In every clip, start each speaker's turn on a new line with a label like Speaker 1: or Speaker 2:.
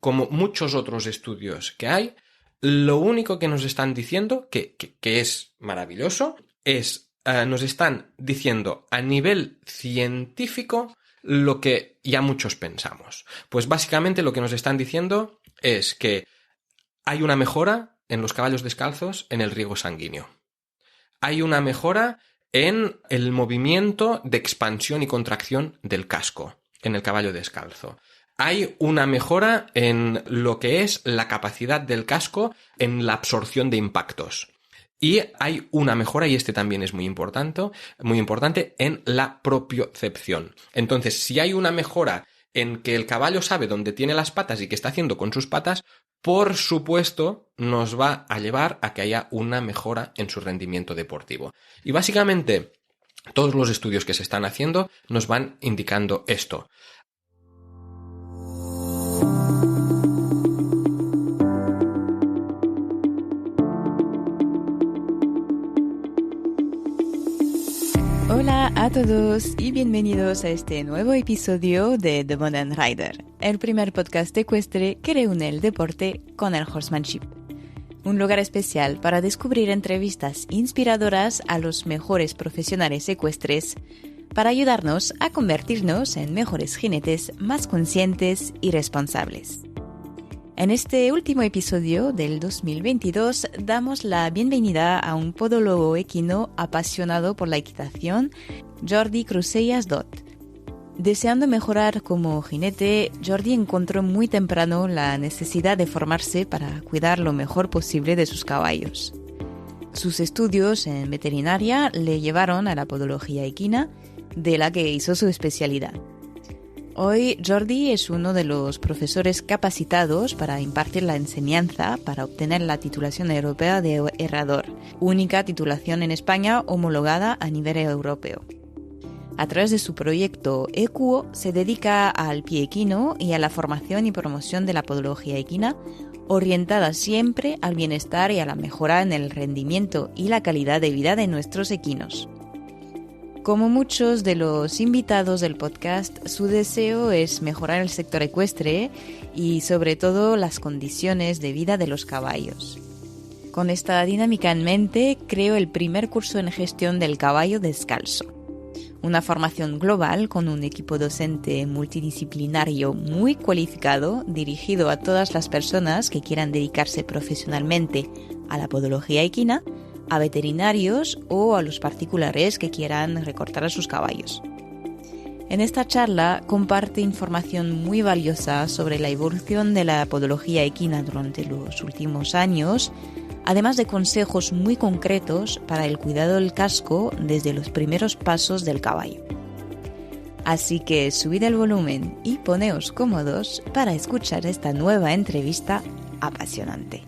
Speaker 1: como muchos otros estudios que hay, lo único que nos están diciendo, que es maravilloso, es nos están diciendo a nivel científico lo que ya muchos pensamos. Pues básicamente lo que nos están diciendo es que hay una mejora en los caballos descalzos en el riego sanguíneo. Hay una mejora en el movimiento de expansión y contracción del casco en el caballo descalzo. Hay una mejora en lo que es la capacidad del casco en la absorción de impactos. Y hay una mejora, y este también es muy importante, en la propiocepción. Entonces, si hay una mejora en que el caballo sabe dónde tiene las patas y qué está haciendo con sus patas, por supuesto, nos va a llevar a que haya una mejora en su rendimiento deportivo. Y básicamente, todos los estudios que se están haciendo nos van indicando esto.
Speaker 2: Hola a todos y bienvenidos a este nuevo episodio de The Modern Rider, el primer podcast ecuestre que reúne el deporte con el horsemanship. Un lugar especial para descubrir entrevistas inspiradoras a los mejores profesionales ecuestres para ayudarnos a convertirnos en mejores jinetes más conscientes y responsables. En este último episodio del 2022 damos la bienvenida a un podólogo equino apasionado por la equitación, Jordi Crusellas-Dot. Deseando mejorar como jinete, Jordi encontró muy temprano la necesidad de formarse para cuidar lo mejor posible de sus caballos. Sus estudios en veterinaria le llevaron a la podología equina, de la que hizo su especialidad. Hoy Jordi es uno de los profesores capacitados para impartir la enseñanza para obtener la titulación europea de herrador, única titulación en España homologada a nivel europeo. A través de su proyecto Equo se dedica al pie equino y a la formación y promoción de la podología equina, orientada siempre al bienestar y a la mejora en el rendimiento y la calidad de vida de nuestros equinos. Como muchos de los invitados del podcast, su deseo es mejorar el sector ecuestre y sobre todo las condiciones de vida de los caballos. Con esta dinámica en mente, creo el primer curso en gestión del caballo descalzo. Una formación global con un equipo docente multidisciplinario muy cualificado, dirigido a todas las personas que quieran dedicarse profesionalmente a la podología equina, a veterinarios o a los particulares que quieran recortar a sus caballos. En esta charla comparte información muy valiosa sobre la evolución de la podología equina durante los últimos años, además de consejos muy concretos para el cuidado del casco desde los primeros pasos del caballo. Así que subid el volumen y poneos cómodos para escuchar esta nueva entrevista apasionante.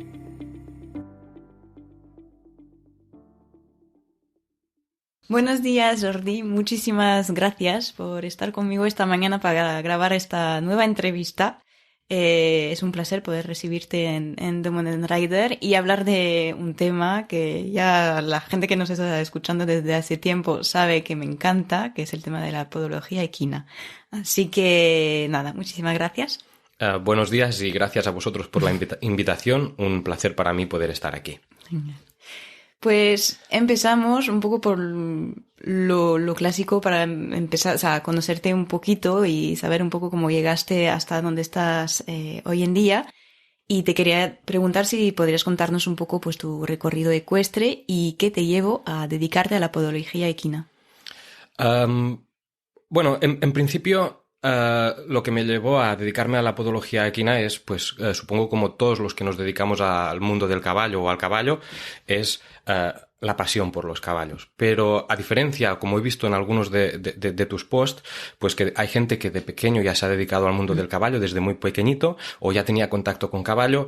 Speaker 2: Buenos días, Jordi. Muchísimas gracias por estar conmigo esta mañana para grabar esta nueva entrevista. Es un placer poder recibirte en The Modern Rider y hablar de un tema que ya la gente que nos está escuchando desde hace tiempo sabe que me encanta, que es el tema de la podología equina. Así que nada, muchísimas gracias.
Speaker 1: Buenos días y gracias a vosotros por la invitación. Un placer para mí poder estar aquí.
Speaker 2: Genial. Pues empezamos un poco por lo clásico para empezar, o sea, conocerte un poquito y saber un poco cómo llegaste hasta donde estás hoy en día. Y te quería preguntar si podrías contarnos un poco pues tu recorrido ecuestre y qué te llevó a dedicarte a la podología equina.
Speaker 1: Bueno, en principio lo que me llevó a dedicarme a la podología equina es, pues, supongo como todos los que nos dedicamos al mundo del caballo o al caballo, es la pasión por los caballos. Pero a diferencia, como he visto en algunos de tus posts, pues que hay gente que de pequeño ya se ha dedicado al mundo del caballo desde muy pequeñito o ya tenía contacto con caballo.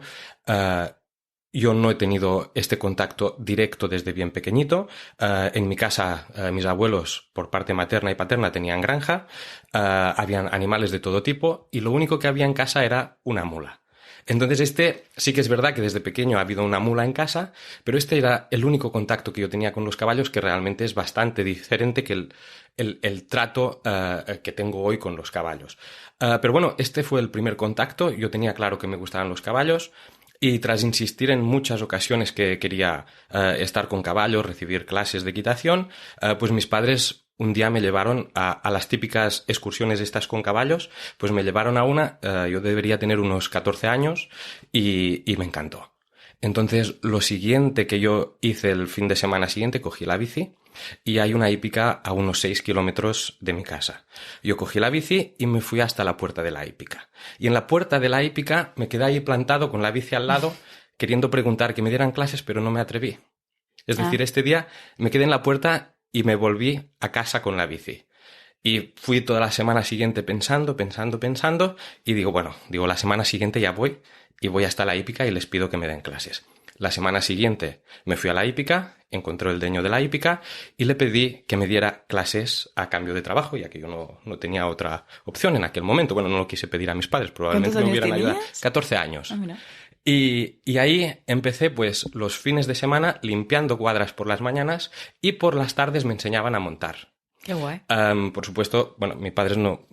Speaker 1: Yo no he tenido este contacto directo desde bien pequeñito. En mi casa, mis abuelos, por parte materna y paterna, tenían granja. Habían animales de todo tipo y lo único que había en casa era una mula. Entonces sí que es verdad que desde pequeño ha habido una mula en casa, pero este era el único contacto que yo tenía con los caballos, que realmente es bastante diferente que el trato que tengo hoy con los caballos. Pero bueno, este fue el primer contacto. Yo tenía claro que me gustaban los caballos. Y tras insistir en muchas ocasiones que quería estar con caballos, recibir clases de equitación, pues mis padres un día me llevaron a las típicas excursiones estas con caballos, pues me llevaron a una, yo debería tener unos 14 años y me encantó. Entonces, lo siguiente que yo hice el fin de semana siguiente, cogí la bici y hay una hípica a unos 6 kilómetros de mi casa. Yo cogí la bici y me fui hasta la puerta de la hípica. Y en la puerta de la hípica me quedé ahí plantado con la bici al lado, queriendo preguntar que me dieran clases, pero no me atreví. Es decir, este día me quedé en la puerta y me volví a casa con la bici. Y fui toda la semana siguiente pensando, y digo, la semana siguiente ya voy y voy hasta la hípica y les pido que me den clases. La semana siguiente me fui a la hípica, encontré el dueño de la hípica y le pedí que me diera clases a cambio de trabajo, ya que yo no tenía otra opción en aquel momento. Bueno, no lo quise pedir a mis padres, probablemente me hubieran ayudado. 14 años.
Speaker 2: Ah, mira.
Speaker 1: Y ahí empecé pues los fines de semana limpiando cuadras por las mañanas y por las tardes me enseñaban a montar.
Speaker 2: Qué guay.
Speaker 1: Por supuesto, bueno, mis padres no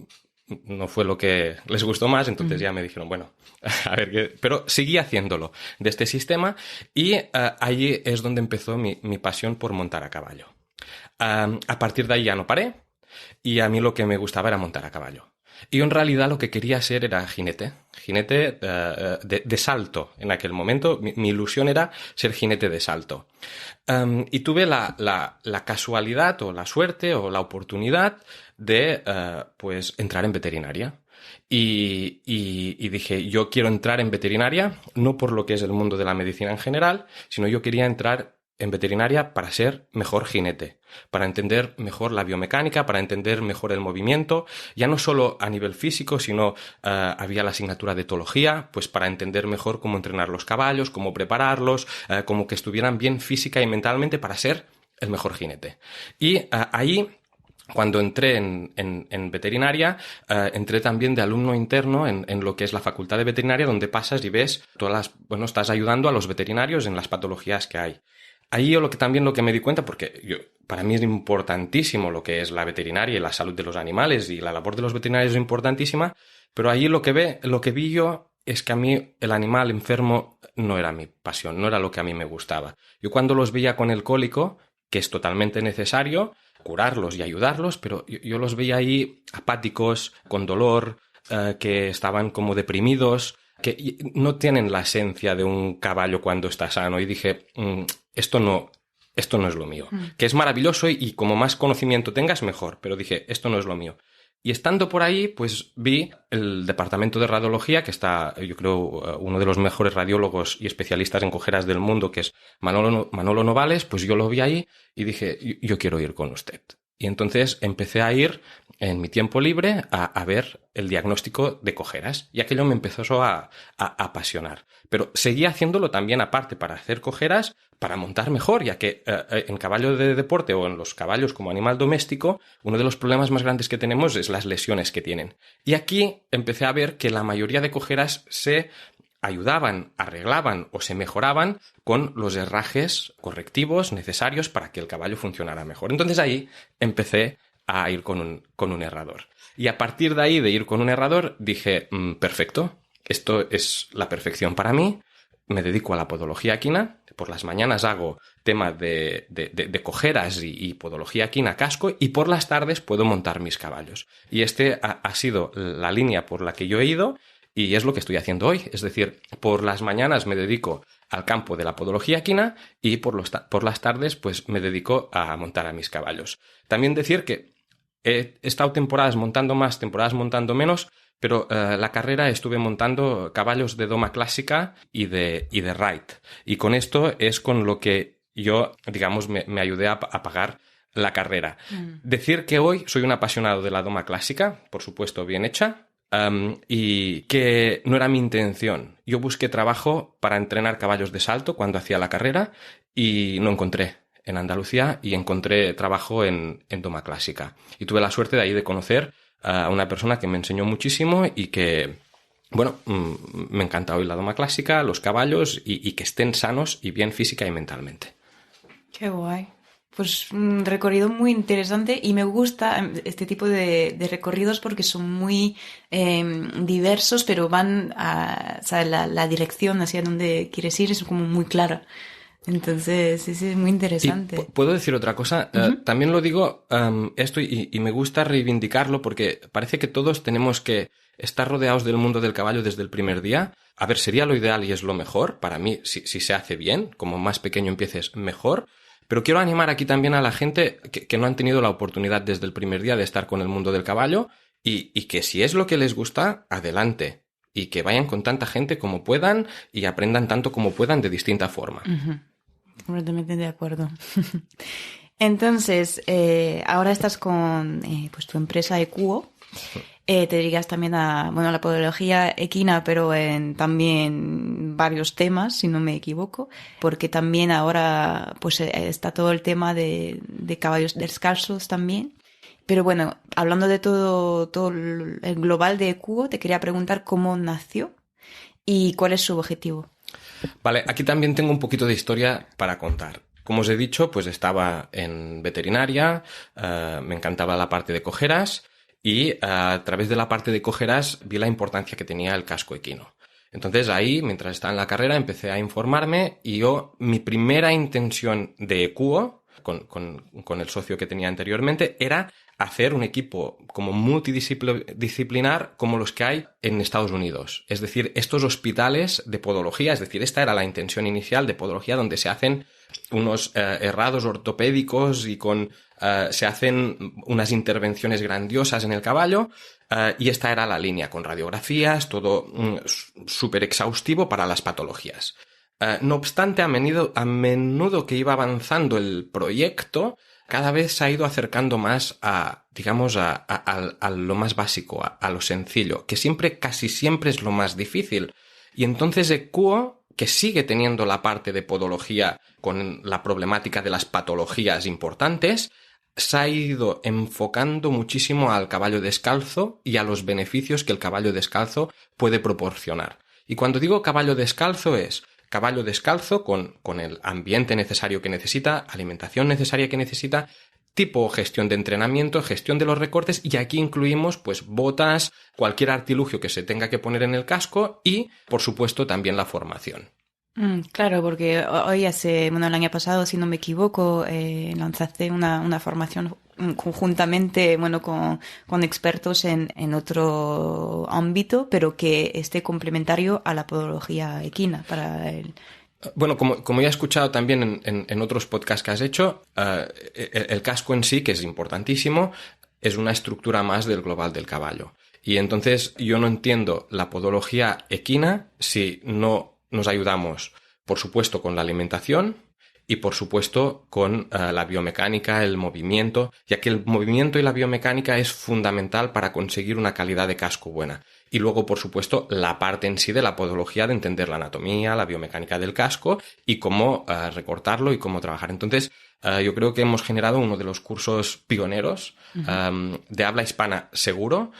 Speaker 1: fue lo que les gustó más, entonces ya me dijeron, bueno, a ver qué... Pero seguí haciéndolo de este sistema y ahí es donde empezó mi pasión por montar a caballo. A partir de ahí ya no paré y a mí lo que me gustaba era montar a caballo. Y yo en realidad lo que quería ser era jinete de salto en aquel momento. Mi ilusión era ser jinete de salto. Y tuve la casualidad o la suerte o la oportunidad de pues entrar en veterinaria. Y dije, yo quiero entrar en veterinaria, no por lo que es el mundo de la medicina en general, sino yo quería entrar en veterinaria para ser mejor jinete, para entender mejor la biomecánica, para entender mejor el movimiento, ya no solo a nivel físico, sino había la asignatura de etología, pues para entender mejor cómo entrenar los caballos, cómo prepararlos, como que estuvieran bien física y mentalmente para ser el mejor jinete. Y ahí... Cuando entré en veterinaria, entré también de alumno interno en lo que es la facultad de veterinaria, donde pasas y ves estás ayudando a los veterinarios en las patologías que hay. Ahí yo también lo que me di cuenta, porque para mí es importantísimo lo que es la veterinaria y la salud de los animales, y la labor de los veterinarios es importantísima, pero ahí lo que vi yo es que a mí el animal enfermo no era mi pasión, no era lo que a mí me gustaba. Yo cuando los veía con el cólico, que es totalmente necesario curarlos y ayudarlos, pero yo los veía ahí apáticos, con dolor, que estaban como deprimidos, que no tienen la esencia de un caballo cuando está sano. Y dije, esto no es lo mío. Que es maravilloso y como más conocimiento tengas, mejor. Pero dije, esto no es lo mío. Y estando por ahí, pues vi el departamento de radiología, que está, yo creo, uno de los mejores radiólogos y especialistas en cojeras del mundo, que es Manolo Novales, pues yo lo vi ahí y dije, yo quiero ir con usted. Y entonces empecé a ir en mi tiempo libre a ver el diagnóstico de cojeras. Y aquello me empezó a apasionar. Pero seguía haciéndolo también aparte para hacer cojeras, para montar mejor, ya que en caballo de deporte o en los caballos como animal doméstico, uno de los problemas más grandes que tenemos es las lesiones que tienen. Y aquí empecé a ver que la mayoría de cojeras se ayudaban, arreglaban o se mejoraban con los herrajes correctivos necesarios para que el caballo funcionara mejor. Entonces ahí empecé a ir con un herrador. Y a partir de ahí, de ir con un herrador, dije, perfecto, esto es la perfección para mí. Me dedico a la podología equina. Por las mañanas hago tema de cojeras y podología equina casco, y por las tardes puedo montar mis caballos. Y ha sido la línea por la que yo he ido y es lo que estoy haciendo hoy. Es decir, por las mañanas me dedico al campo de la podología equina y por las tardes pues me dedico a montar a mis caballos. También decir que he estado temporadas montando más, temporadas montando menos, pero la carrera estuve montando caballos de doma clásica y de ride. Y con esto es con lo que yo, digamos, me ayudé a pagar la carrera. Decir que hoy soy un apasionado de la doma clásica, por supuesto bien hecha, y que no era mi intención. Yo busqué trabajo para entrenar caballos de salto cuando hacía la carrera y no encontré en Andalucía, y encontré trabajo en doma clásica. Y tuve la suerte de ahí de conocer a una persona que me enseñó muchísimo y que Bueno, me encanta hoy la doma clásica, los caballos y que estén sanos y bien física y mentalmente.
Speaker 2: Qué guay. Pues un recorrido muy interesante y me gusta este tipo de recorridos porque son muy diversos, pero van a, o sea, la dirección hacia donde quieres ir es como muy clara. Entonces, sí, es muy interesante.
Speaker 1: Y puedo decir otra cosa. También lo digo esto y me gusta reivindicarlo porque parece que todos tenemos que estar rodeados del mundo del caballo desde el primer día. A ver, sería lo ideal y es lo mejor. Para mí, si se hace bien, como más pequeño empieces, mejor. Pero quiero animar aquí también a la gente que no han tenido la oportunidad desde el primer día de estar con el mundo del caballo y que si es lo que les gusta, adelante. Y que vayan con tanta gente como puedan y aprendan tanto como puedan de distinta forma.
Speaker 2: Completamente de acuerdo. Entonces, ahora estás con pues tu empresa Equo. Te dedicas también a la podología equina, pero en también varios temas, si no me equivoco, porque también ahora pues está todo el tema de caballos descalzos también. Pero bueno, hablando de todo el global de Equo, te quería preguntar cómo nació y cuál es su objetivo.
Speaker 1: Vale, aquí también tengo un poquito de historia para contar. Como os he dicho, pues estaba en veterinaria, me encantaba la parte de cojeras y a través de la parte de cojeras vi la importancia que tenía el casco equino. Entonces ahí, mientras estaba en la carrera, empecé a informarme y mi primera intención de Equo, con el socio que tenía anteriormente, era hacer un equipo como multidisciplinar como los que hay en Estados Unidos. Es decir, estos hospitales de podología, es decir, esta era la intención inicial de podología donde se hacen unos herrados ortopédicos y se hacen unas intervenciones grandiosas en el caballo y esta era la línea con radiografías, todo súper exhaustivo para las patologías. No obstante, a menudo que iba avanzando el proyecto, cada vez se ha ido acercando más a lo más básico, a lo sencillo, que casi siempre es lo más difícil. Y entonces Equo, que sigue teniendo la parte de podología con la problemática de las patologías importantes, se ha ido enfocando muchísimo al caballo descalzo y a los beneficios que el caballo descalzo puede proporcionar. Y cuando digo caballo descalzo es caballo descalzo con el ambiente necesario que necesita, alimentación necesaria que necesita, tipo gestión de entrenamiento, gestión de los recortes y aquí incluimos pues botas, cualquier artilugio que se tenga que poner en el casco y, por supuesto, también la formación.
Speaker 2: Claro, porque hoy el año pasado, si no me equivoco, lanzaste una formación conjuntamente, con expertos en otro ámbito, pero que esté complementario a la podología equina para el...
Speaker 1: Bueno, como ya he escuchado también en otros podcasts que has hecho, el casco en sí, que es importantísimo, es una estructura más del global del caballo. Y entonces yo no entiendo la podología equina si no nos ayudamos, por supuesto, con la alimentación y, por supuesto, con la biomecánica, el movimiento, ya que el movimiento y la biomecánica es fundamental para conseguir una calidad de casco buena. Y luego, por supuesto, la parte en sí de la podología, de entender la anatomía, la biomecánica del casco y cómo recortarlo y cómo trabajar. Entonces, yo creo que hemos generado uno de los cursos pioneros de habla hispana seguro,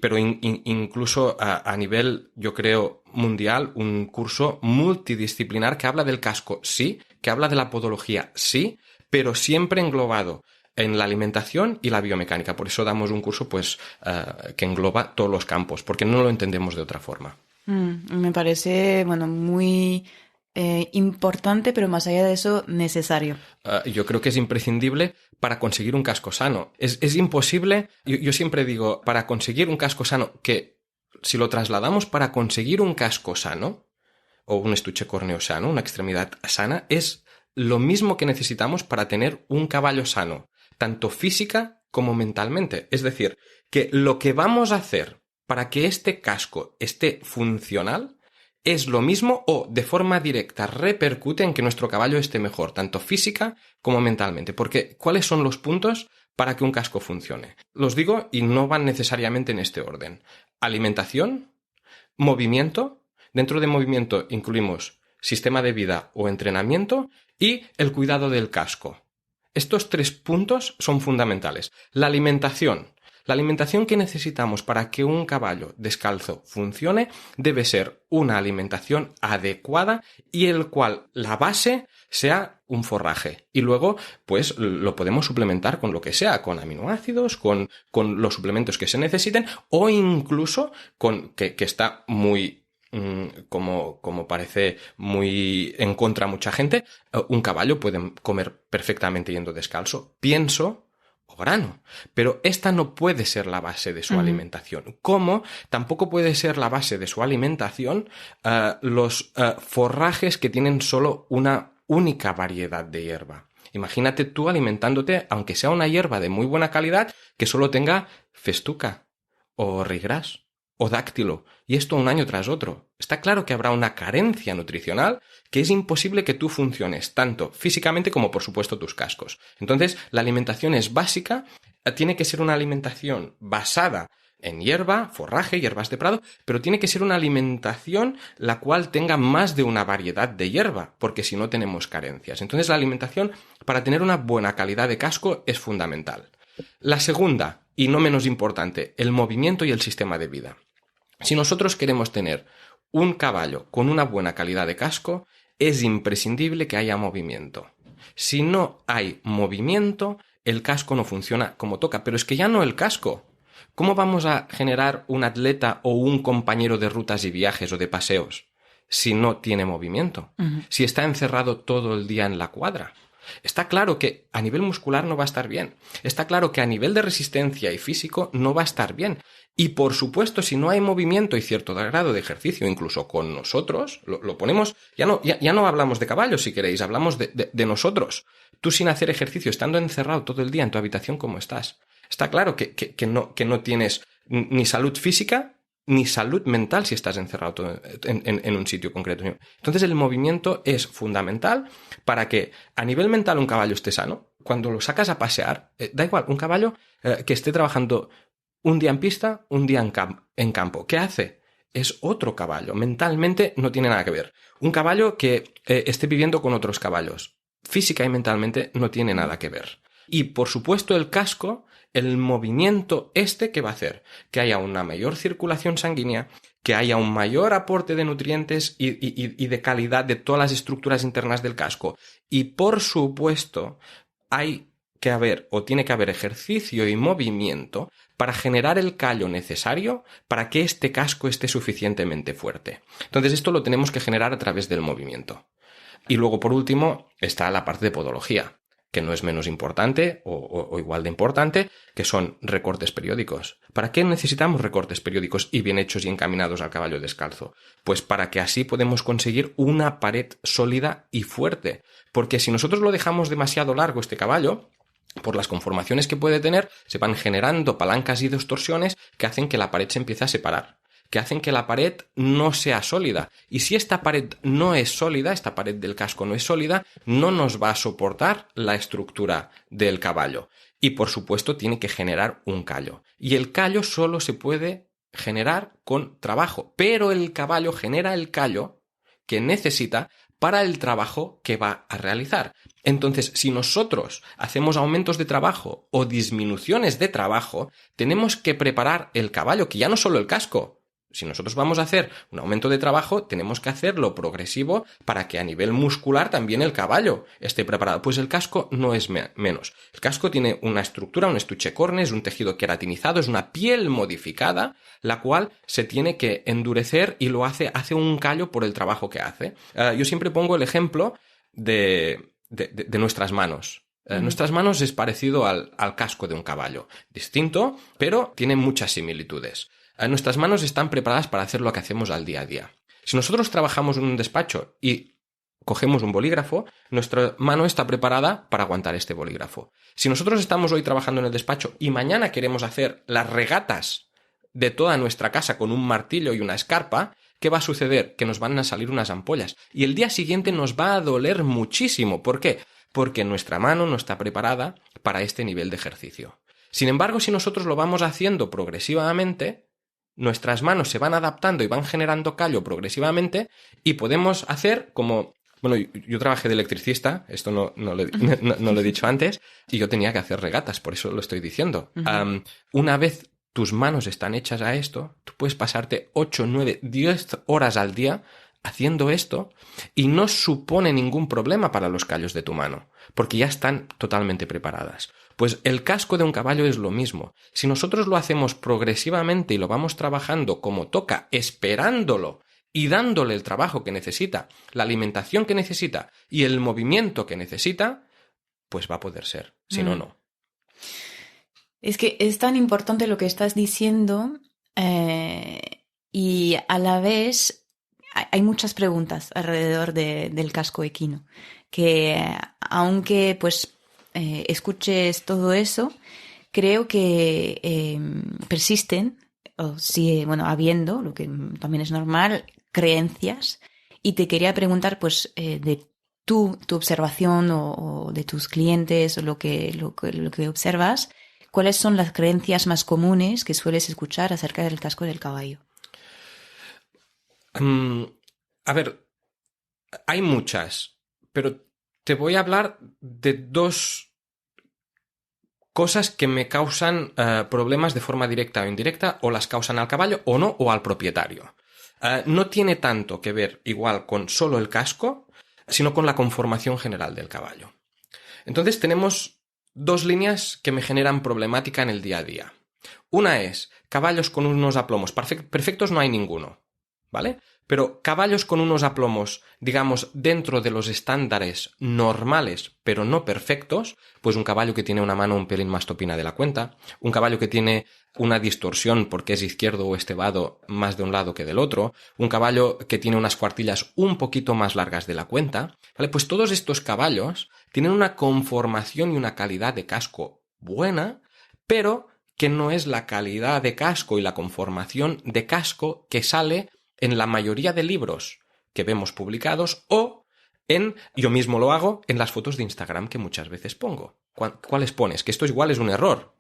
Speaker 1: pero incluso a nivel, yo creo, mundial, un curso multidisciplinar que habla del casco, sí, que habla de la podología, sí, pero siempre englobado en la alimentación y la biomecánica. Por eso damos un curso pues que engloba todos los campos, porque no lo entendemos de otra forma.
Speaker 2: Me parece, muy importante, pero más allá de eso, necesario.
Speaker 1: Yo creo que es imprescindible para conseguir un casco sano. Es imposible, yo siempre digo, para conseguir un casco sano, que si lo trasladamos para conseguir un casco sano, o un estuche córneo sano, una extremidad sana, es lo mismo que necesitamos para tener un caballo sano, tanto física como mentalmente. Es decir, que lo que vamos a hacer para que este casco esté funcional es lo mismo o de forma directa repercute en que nuestro caballo esté mejor, tanto física como mentalmente. Porque, ¿cuáles son los puntos para que un casco funcione? Los digo y no van necesariamente en este orden. Alimentación, movimiento. Dentro de movimiento incluimos sistema de vida o entrenamiento y el cuidado del casco. Estos 3 puntos son fundamentales. La alimentación. La alimentación que necesitamos para que un caballo descalzo funcione debe ser una alimentación adecuada y el cual la base sea un forraje. Y luego, pues, lo podemos suplementar con lo que sea, con aminoácidos, con los suplementos que se necesiten, o incluso con, que está muy, como parece muy en contra mucha gente, un caballo puede comer perfectamente yendo descalzo, pienso o grano. Pero esta no puede ser la base de su alimentación. Como tampoco puede ser la base de su alimentación los forrajes que tienen solo una única variedad de hierba. Imagínate tú alimentándote, aunque sea una hierba de muy buena calidad, que solo tenga festuca o rigras o dáctilo, y esto un año tras otro. Está claro que habrá una carencia nutricional que es imposible que tú funciones tanto físicamente como, por supuesto, tus cascos. Entonces, la alimentación es básica, tiene que ser una alimentación basada en hierba, forraje, hierbas de prado, pero tiene que ser una alimentación la cual tenga más de una variedad de hierba, porque si no tenemos carencias. Entonces, la alimentación, para tener una buena calidad de casco, es fundamental. La segunda, y no menos importante, el movimiento y el sistema de vida. Si nosotros queremos tener un caballo con una buena calidad de casco, es imprescindible que haya movimiento. Si no hay movimiento, el casco no funciona como toca. Pero es que ya no el casco. ¿Cómo vamos a generar un atleta o un compañero de rutas y viajes o de paseos si no tiene movimiento? Si está encerrado todo el día en la cuadra. Está claro que a nivel muscular no va a estar bien. Está claro que a nivel de resistencia y físico no va a estar bien. Y por supuesto, si no hay movimiento y cierto grado de ejercicio, incluso con nosotros, lo ponemos, ya no hablamos de caballos si queréis, hablamos de nosotros. Tú sin hacer ejercicio, estando encerrado todo el día en tu habitación, ¿cómo estás? Está claro que no tienes ni salud física ni salud mental si estás encerrado en un sitio concreto. Entonces el movimiento es fundamental para que a nivel mental un caballo esté sano. Cuando lo sacas a pasear, da igual, un caballo que esté trabajando un día en pista, un día en campo. ¿Qué hace? Es otro caballo. Mentalmente no tiene nada que ver. Un caballo que esté viviendo con otros caballos. Física y mentalmente no tiene nada que ver. Y por supuesto el casco, el movimiento ¿qué va a hacer? Que haya una mayor circulación sanguínea, que haya un mayor aporte de nutrientes y de calidad de todas las estructuras internas del casco. Y por supuesto hay que haber o tiene que haber ejercicio y movimiento para generar el callo necesario para que este casco esté suficientemente fuerte. Entonces esto lo tenemos que generar a través del movimiento. Y luego por último está la parte de podología, que no es menos importante o igual de importante, que son recortes periódicos. ¿Para qué necesitamos recortes periódicos y bien hechos y encaminados al caballo descalzo? Pues para que así podemos conseguir una pared sólida y fuerte. Porque si nosotros lo dejamos demasiado largo este caballo, por las conformaciones que puede tener, se van generando palancas y distorsiones que hacen que la pared se empiece a separar, que hacen que la pared no sea sólida. Y si esta pared no es sólida, esta pared del casco no es sólida, no nos va a soportar la estructura del caballo. Y por supuesto tiene que generar un callo. Y el callo solo se puede generar con trabajo, pero el caballo genera el callo que necesita para el trabajo que va a realizar. Entonces, si nosotros hacemos aumentos de trabajo o disminuciones de trabajo, tenemos que preparar el caballo, que ya no solo el casco. Si nosotros vamos a hacer un aumento de trabajo, tenemos que hacerlo progresivo para que a nivel muscular también el caballo esté preparado. Pues el casco no es menos. El casco tiene una estructura, un estuche corne, es un tejido queratinizado, es una piel modificada, la cual se tiene que endurecer y lo hace un callo por el trabajo que hace. Yo siempre pongo el ejemplo de nuestras manos. Nuestras manos es parecido al casco de un caballo. Distinto, pero tiene muchas similitudes. Nuestras manos están preparadas para hacer lo que hacemos al día a día. Si nosotros trabajamos en un despacho y cogemos un bolígrafo, nuestra mano está preparada para aguantar este bolígrafo. Si nosotros estamos hoy trabajando en el despacho y mañana queremos hacer las regatas de toda nuestra casa con un martillo y una escarpa, ¿qué va a suceder? Que nos van a salir unas ampollas. Y el día siguiente nos va a doler muchísimo. ¿Por qué? Porque nuestra mano no está preparada para este nivel de ejercicio. Sin embargo, si nosotros lo vamos haciendo progresivamente, nuestras manos se van adaptando y van generando callo progresivamente y podemos hacer como Bueno, yo trabajé de electricista, esto no lo he dicho antes, y yo tenía que hacer regatas, por eso lo estoy diciendo. Una vez tus manos están hechas a esto, tú puedes pasarte 8, 9, 10 horas al día haciendo esto y no supone ningún problema para los callos de tu mano, porque ya están totalmente preparadas. Pues el casco de un caballo es lo mismo. Si nosotros lo hacemos progresivamente y lo vamos trabajando como toca, esperándolo y dándole el trabajo que necesita, la alimentación que necesita y el movimiento que necesita, pues va a poder ser. Si no, no.
Speaker 2: Es que es tan importante lo que estás diciendo y a la vez hay muchas preguntas alrededor del casco equino, que aunque pues escuches todo eso, creo que persisten, o sigue, bueno, habiendo, lo que también es normal, creencias. Y te quería preguntar, pues, de tu observación o de tus clientes o lo que observas, ¿cuáles son las creencias más comunes que sueles escuchar acerca del casco del caballo?
Speaker 1: A ver, hay muchas, pero te voy a hablar de 2 cosas que me causan problemas de forma directa o indirecta, o las causan al caballo o no, o al propietario. No tiene tanto que ver igual con solo el casco, sino con la conformación general del caballo. Entonces tenemos 2 líneas que me generan problemática en el día a día. Una es caballos con unos aplomos perfectos, no hay ninguno, ¿vale? Pero caballos con unos aplomos, digamos, dentro de los estándares normales, pero no perfectos, pues un caballo que tiene una mano un pelín más topina de la cuenta, un caballo que tiene una distorsión porque es izquierdo o estevado más de un lado que del otro, un caballo que tiene unas cuartillas un poquito más largas de la cuenta, ¿vale? Pues todos estos caballos tienen una conformación y una calidad de casco buena, pero que no es la calidad de casco y la conformación de casco que sale en la mayoría de libros que vemos publicados o yo mismo lo hago, en las fotos de Instagram que muchas veces pongo. ¿Cuáles pones? Que esto igual es un error.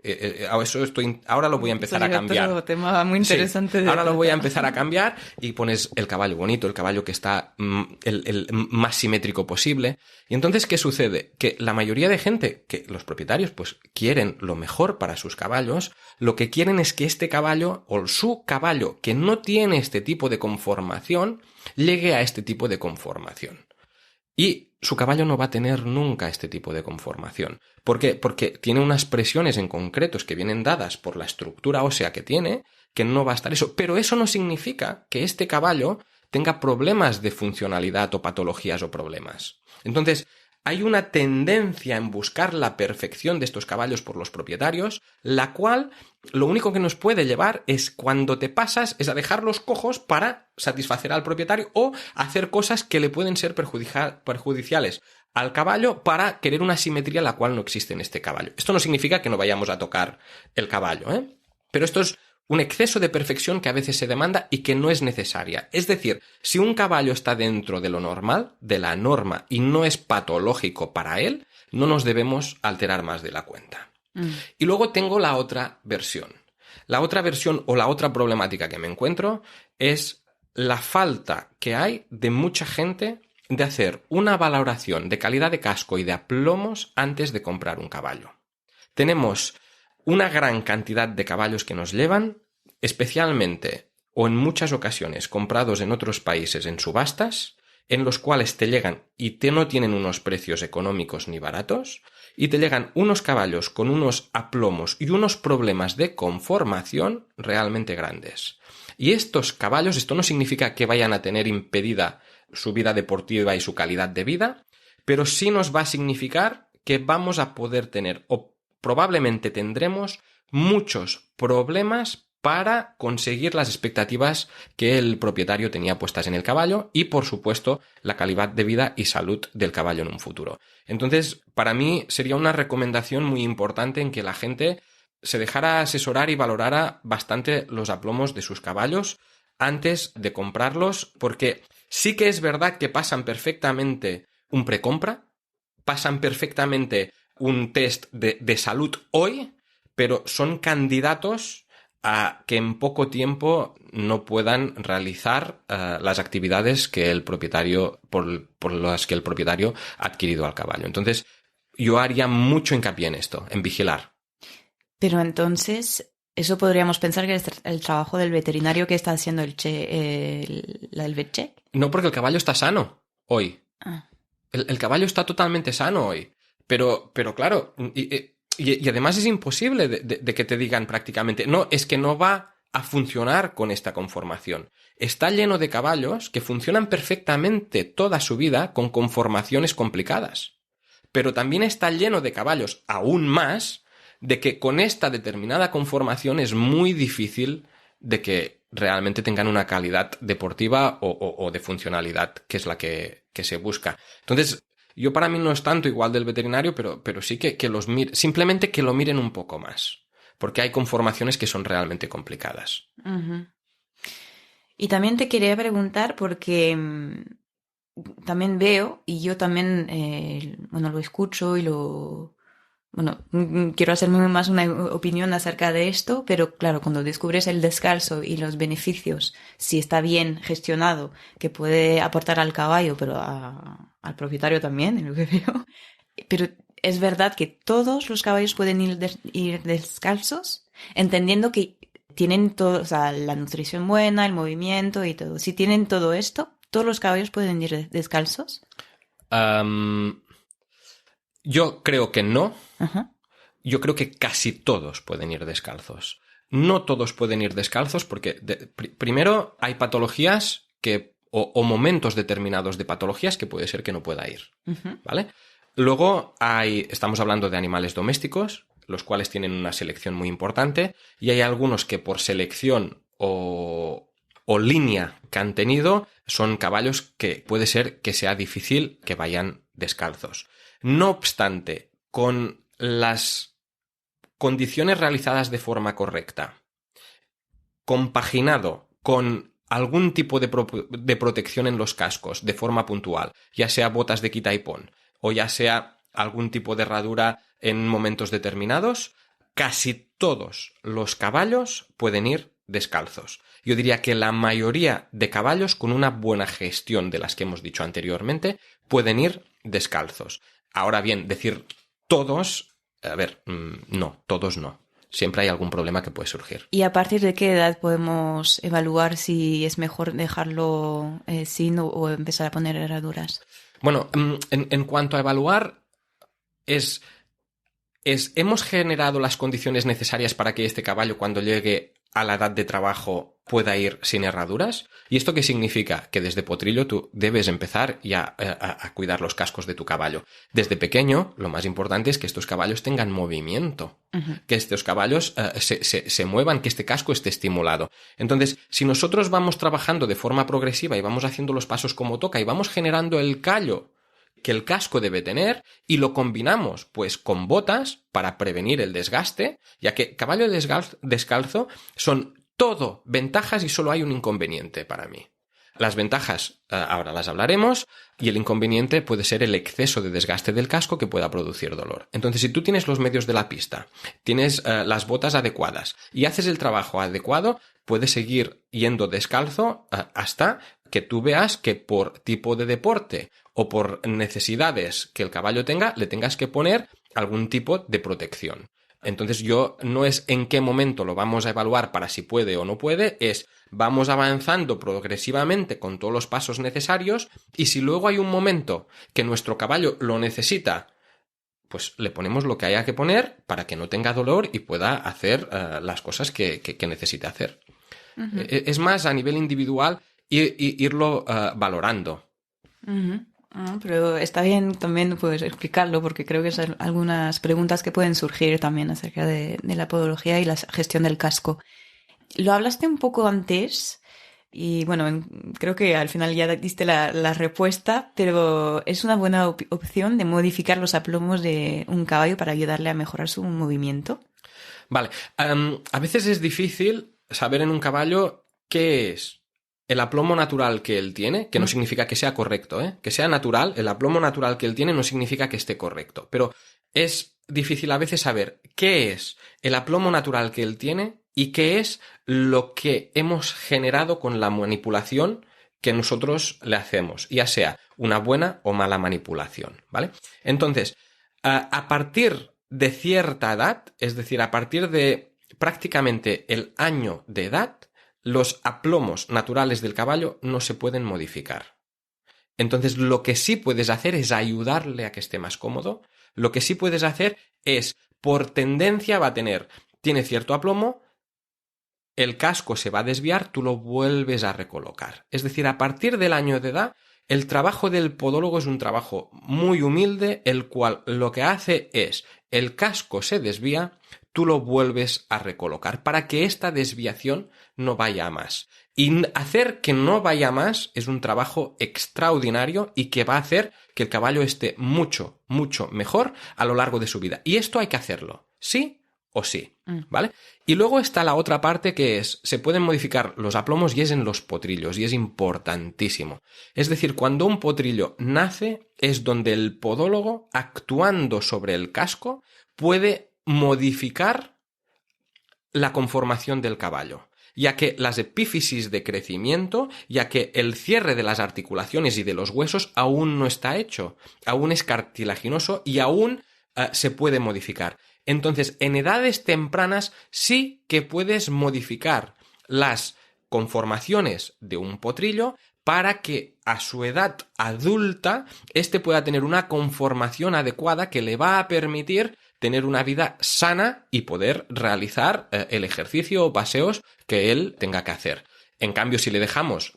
Speaker 1: Ahora lo voy a empezar a cambiar.
Speaker 2: Otro tema muy interesante.
Speaker 1: Sí, ahora lo voy a empezar a cambiar y pones el caballo bonito, el caballo que está el más simétrico posible. Y entonces, ¿qué sucede? Que la mayoría de gente, que los propietarios pues quieren lo mejor para sus caballos, lo que quieren es que este caballo o su caballo que no tiene este tipo de conformación llegue a este tipo de conformación. Y su caballo no va a tener nunca este tipo de conformación. ¿Por qué? Porque tiene unas presiones en concretos que vienen dadas por la estructura ósea que tiene, que no va a estar eso. Pero eso no significa que este caballo tenga problemas de funcionalidad o patologías o problemas. Entonces, hay una tendencia en buscar la perfección de estos caballos por los propietarios, la cual lo único que nos puede llevar es cuando te pasas es a dejarlos cojos para satisfacer al propietario o hacer cosas que le pueden ser perjudiciales al caballo para querer una simetría la cual no existe en este caballo. Esto no significa que no vayamos a tocar el caballo, pero esto es un exceso de perfección que a veces se demanda y que no es necesaria. Es decir, si un caballo está dentro de lo normal, de la norma, y no es patológico para él, no nos debemos alterar más de la cuenta. Y luego tengo la otra versión. La otra versión o la otra problemática que me encuentro es la falta que hay de mucha gente de hacer una valoración de calidad de casco y de aplomos antes de comprar un caballo. Tenemos una gran cantidad de caballos que nos llevan, especialmente o en muchas ocasiones comprados en otros países en subastas, en los cuales te llegan y no tienen unos precios económicos ni baratos, y te llegan unos caballos con unos aplomos y unos problemas de conformación realmente grandes. Y estos caballos, esto no significa que vayan a tener impedida su vida deportiva y su calidad de vida, pero sí nos va a significar que vamos a poder tener o probablemente tendremos muchos problemas para conseguir las expectativas que el propietario tenía puestas en el caballo y, por supuesto, la calidad de vida y salud del caballo en un futuro. Entonces, para mí sería una recomendación muy importante en que la gente se dejara asesorar y valorara bastante los aplomos de sus caballos antes de comprarlos, porque sí que es verdad que pasan perfectamente un precompra, pasan perfectamente un test de salud hoy, pero son candidatos a que en poco tiempo no puedan realizar las actividades que el propietario, por las que el propietario ha adquirido al caballo. Entonces, yo haría mucho hincapié en esto, en vigilar.
Speaker 2: Pero entonces, eso podríamos pensar que es el trabajo del veterinario que está haciendo el vet check.
Speaker 1: No, porque el caballo está sano hoy.
Speaker 2: Ah.
Speaker 1: El caballo está totalmente sano hoy. Pero claro, y además es imposible de que te digan prácticamente, no, es que no va a funcionar con esta conformación. Está lleno de caballos que funcionan perfectamente toda su vida con conformaciones complicadas. Pero también está lleno de caballos aún más de que con esta determinada conformación es muy difícil de que realmente tengan una calidad deportiva o de funcionalidad, que es la que se busca. Entonces, yo para mí no es tanto igual del veterinario, pero sí que los simplemente que lo miren un poco más, porque hay conformaciones que son realmente complicadas.
Speaker 2: Uh-huh. Y también te quería preguntar porque también veo, y yo también, lo escucho y quiero hacerme más una opinión acerca de esto, pero claro, cuando descubres el descalzo y los beneficios, si está bien gestionado, que puede aportar al caballo, pero al propietario también, en lo que veo. Pero es verdad que todos los caballos pueden ir descalzos, entendiendo que tienen todo, o sea, la nutrición buena, el movimiento y todo. Si tienen todo esto, ¿todos los caballos pueden ir descalzos?
Speaker 1: Yo creo que no.
Speaker 2: Ajá.
Speaker 1: Yo creo que casi todos pueden ir descalzos. No todos pueden ir descalzos porque, primero, hay patologías o momentos determinados de patologías que puede ser que no pueda ir,
Speaker 2: Uh-huh.
Speaker 1: ¿vale? Luego estamos hablando de animales domésticos, los cuales tienen una selección muy importante, y hay algunos que por selección o línea que han tenido son caballos que puede ser que sea difícil que vayan descalzos. No obstante, con las condiciones realizadas de forma correcta, compaginado con algún tipo de protección en los cascos de forma puntual, ya sea botas de quita y pon, o ya sea algún tipo de herradura en momentos determinados, casi todos los caballos pueden ir descalzos. Yo diría que la mayoría de caballos, con una buena gestión de las que hemos dicho anteriormente, pueden ir descalzos. Ahora bien, decir todos, no, todos no. Siempre hay algún problema que puede surgir.
Speaker 2: ¿Y a partir de qué edad podemos evaluar si es mejor dejarlo sin o empezar a poner herraduras?
Speaker 1: Bueno, en cuanto a evaluar, hemos generado las condiciones necesarias para que este caballo, cuando llegue a la edad de trabajo, pueda ir sin herraduras. ¿Y esto qué significa? Que desde potrillo tú debes empezar ya a cuidar los cascos de tu caballo. Desde pequeño, lo más importante es que estos caballos tengan movimiento, uh-huh. Que estos caballos se muevan, que este casco esté estimulado. Entonces, si nosotros vamos trabajando de forma progresiva y vamos haciendo los pasos como toca y vamos generando el callo que el casco debe tener y lo combinamos pues con botas para prevenir el desgaste, ya que caballo descalzo son todo ventajas y solo hay un inconveniente para mí. Las ventajas ahora las hablaremos y el inconveniente puede ser el exceso de desgaste del casco que pueda producir dolor. Entonces, si tú tienes los medios de la pista, tienes las botas adecuadas y haces el trabajo adecuado, puedes seguir yendo descalzo hasta que tú veas que por tipo de deporte o por necesidades que el caballo tenga, le tengas que poner algún tipo de protección. Entonces yo no es en qué momento lo vamos a evaluar para si puede o no puede, es vamos avanzando progresivamente con todos los pasos necesarios y si luego hay un momento que nuestro caballo lo necesita, pues le ponemos lo que haya que poner para que no tenga dolor y pueda hacer las cosas que necesite hacer. Uh-huh. Es más a nivel individual irlo valorando.
Speaker 2: Uh-huh. Pero está bien también pues explicarlo porque creo que son algunas preguntas que pueden surgir también acerca de la podología y la gestión del casco. Lo hablaste un poco antes y bueno, creo que al final ya diste la respuesta, pero es una buena opción de modificar los aplomos de un caballo para ayudarle a mejorar su movimiento.
Speaker 1: Vale, a veces es difícil saber en un caballo qué es el aplomo natural que él tiene, que no significa que sea correcto, que sea natural, el aplomo natural que él tiene no significa que esté correcto, pero es difícil a veces saber qué es el aplomo natural que él tiene y qué es lo que hemos generado con la manipulación que nosotros le hacemos, ya sea una buena o mala manipulación, ¿vale? Entonces, a partir de cierta edad, es decir, a partir de prácticamente el año de edad, los aplomos naturales del caballo no se pueden modificar. Entonces, lo que sí puedes hacer es ayudarle a que esté más cómodo. Lo que sí puedes hacer es, por tendencia, tiene cierto aplomo, el casco se va a desviar, tú lo vuelves a recolocar. Es decir, a partir del año de edad, el trabajo del podólogo es un trabajo muy humilde, el cual lo que hace es, el casco se desvía, tú lo vuelves a recolocar para que esta desviación no vaya a más. Y hacer que no vaya más es un trabajo extraordinario y que va a hacer que el caballo esté mucho, mucho mejor a lo largo de su vida. Y esto hay que hacerlo, sí o sí, ¿vale? Y luego está la otra parte que es, se pueden modificar los aplomos y es en los potrillos, y es importantísimo. Es decir, cuando un potrillo nace es donde el podólogo, actuando sobre el casco, puede modificar la conformación del caballo, ya que las epífisis de crecimiento, ya que el cierre de las articulaciones y de los huesos aún no está hecho, aún es cartilaginoso y aún se puede modificar. Entonces, en edades tempranas sí que puedes modificar las conformaciones de un potrillo para que a su edad adulta éste pueda tener una conformación adecuada que le va a permitir tener una vida sana y poder realizar el ejercicio o paseos que él tenga que hacer. En cambio, si le dejamos